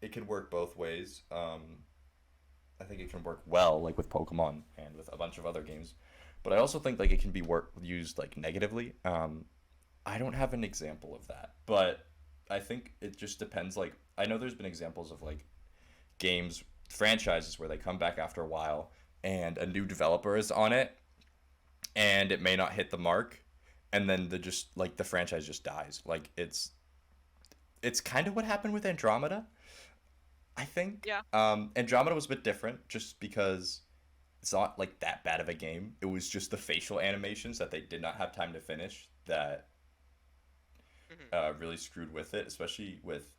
it can work both ways. I think it can work well, like with Pokemon and with a bunch of other games. But I also think like it can be used like negatively. I don't have an example of that, but I think it just depends. Like I know there's been examples of like games franchises where they come back after a while and a new developer is on it, and it may not hit the mark, and then the franchise just dies. Like it's kind of what happened with Andromeda. I think Yeah. Andromeda was a bit different just because it's not like that bad of a game. It was just the facial animations that they did not have time to finish that Hmm. really screwed with it, especially with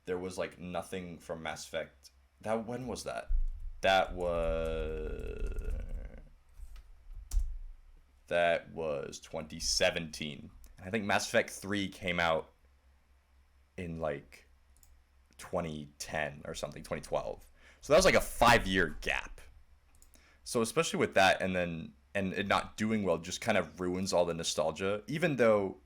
there was like nothing from Mass Effect. That when was that? That was 2017. I think Mass Effect 3 came out in like 2010 or something, 2012. So that was like a 5-year gap. So especially with that, and it not doing well just kind of ruins all the nostalgia. Even though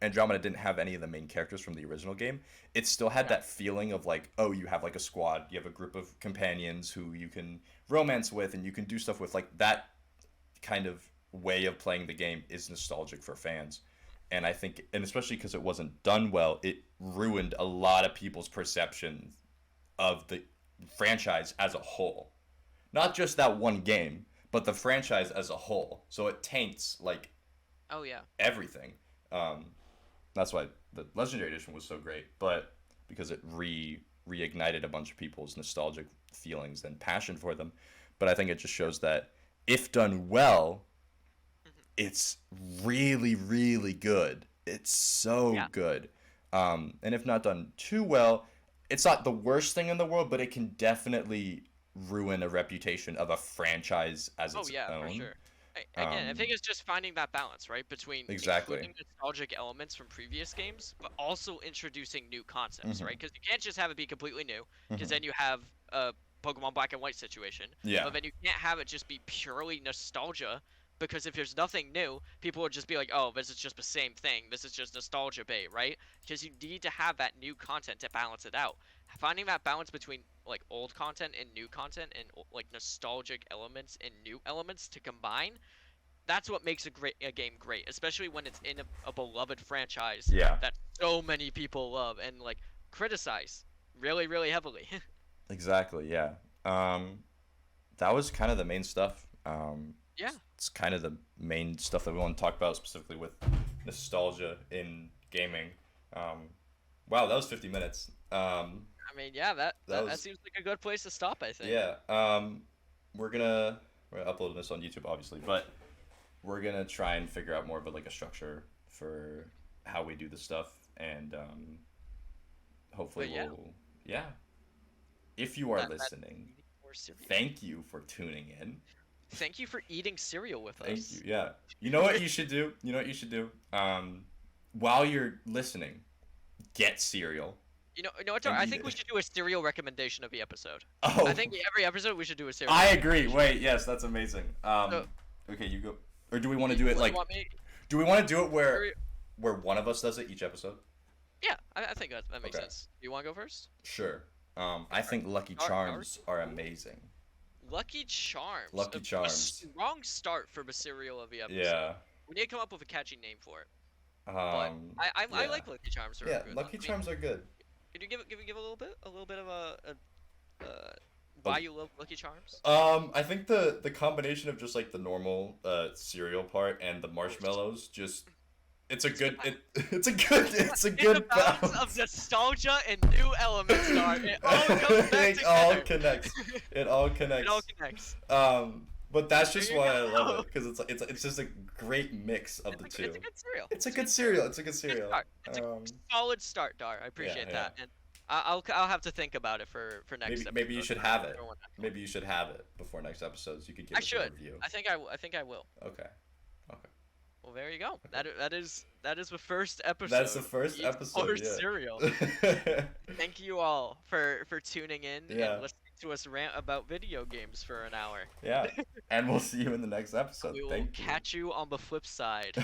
Andromeda didn't have any of the main characters from the original game, it still had Yeah. that feeling of like, oh, you have like a squad, you have a group of companions who you can romance with and you can do stuff with. Like that kind of way of playing the game is nostalgic for fans. And I think, and especially because it wasn't done well, it ruined a lot of people's perception of the franchise as a whole. Not just that one game, but the franchise as a whole. So it taints like Oh yeah. everything. Um, that's why the Legendary Edition was so great, but because it reignited a bunch of people's nostalgic feelings and passion for them. But I think it just shows that if done well, Mhm. it's really, really good. It's so Yeah. good. And if not done too well, it's not the worst thing in the world, but it can definitely ruin a reputation of a franchise as Oh its yeah, for own. sure. Again, I Um, think it's just finding that balance, right, between exactly. including nostalgic elements from previous games, but also introducing new concepts, Hmm. right? Because you can't just have it be completely new, because Hmm. then you have a Pokemon Black and White situation. Yeah. But then you can't have it just be purely nostalgia, because if there's nothing new, people would just be like, "Oh, this is just the same thing. This is just nostalgia bait," right? Because you need to have that new content to balance it out. Finding that balance between like old content and new content and like nostalgic elements and new elements to combine, that's what makes a game great, especially when it's in a beloved franchise Yeah. that so many people love and like criticize really really heavily. Exactly. Yeah. Um, that was kind of the main stuff. Yeah, It's kind of the main stuff that we want to talk about specifically with nostalgia in gaming. Um, wow, that was 50 minutes. I mean, yeah, that, That that that was seems like a good place to stop, I think. yeah. We're gonna upload this on YouTube, obviously, but we're gonna try and figure out more of a, like a structure for how we do the stuff, and hopefully But yeah, we'll yeah. If you are that listening, eating more cereal. thank you for tuning in. Thank you for eating cereal with Thank you. us. Yeah. You know what you should do? You know what you should do? While you're listening, get cereal. You know what? And I eat think we it. should do a cereal recommendation of the episode. I Oh, think every episode we should do a cereal I agree. recommendation. Wait, yes, that's amazing. So, Okay, you go. Or do we want to do it you like? want me? Do we want to do it Cereal- where one of us does it each episode? Yeah, I think that makes Okay, sense. You want to go first? sure. I think Lucky Our Charms are amazing. Lucky Charms. Lucky A Charms. strong start for the cereal of the episode. Yeah. We need to come up with a catchy name for it. But Um. I Yeah. like Lucky Charms. They're Yeah. good. Lucky I mean, Charms are good. could you give a little bit of why you love Lucky Charms? I think the combination of just like the normal cereal part and the Oh, marshmallows just it's a it's good good it's a it's a good balance of balance. nostalgia and new elements, Dar. It all comes back It all together. connects. It all It all connects. connects. But that's There just you why I love go. it because it's just a great mix of the It's two. a good cereal. It's a It's a good good cereal. cereal. It's a good Good cereal. start. It's a solid start, Dar. I Yeah, appreciate yeah. that, and I'll have to think about it for next Maybe you episode. should have it. For when I- Maybe you should have it before next episodes. You could give I us a should. review. I think I will. Okay. Okay. Well, there you go. Okay. That is the first episode. That's the first Eat episode. More Yeah. cereal. Thank you all for tuning in Yeah. and listening to us rant about video games for an hour. Yeah. And we'll see you in the next episode. We will Thank you. catch you on the flip side.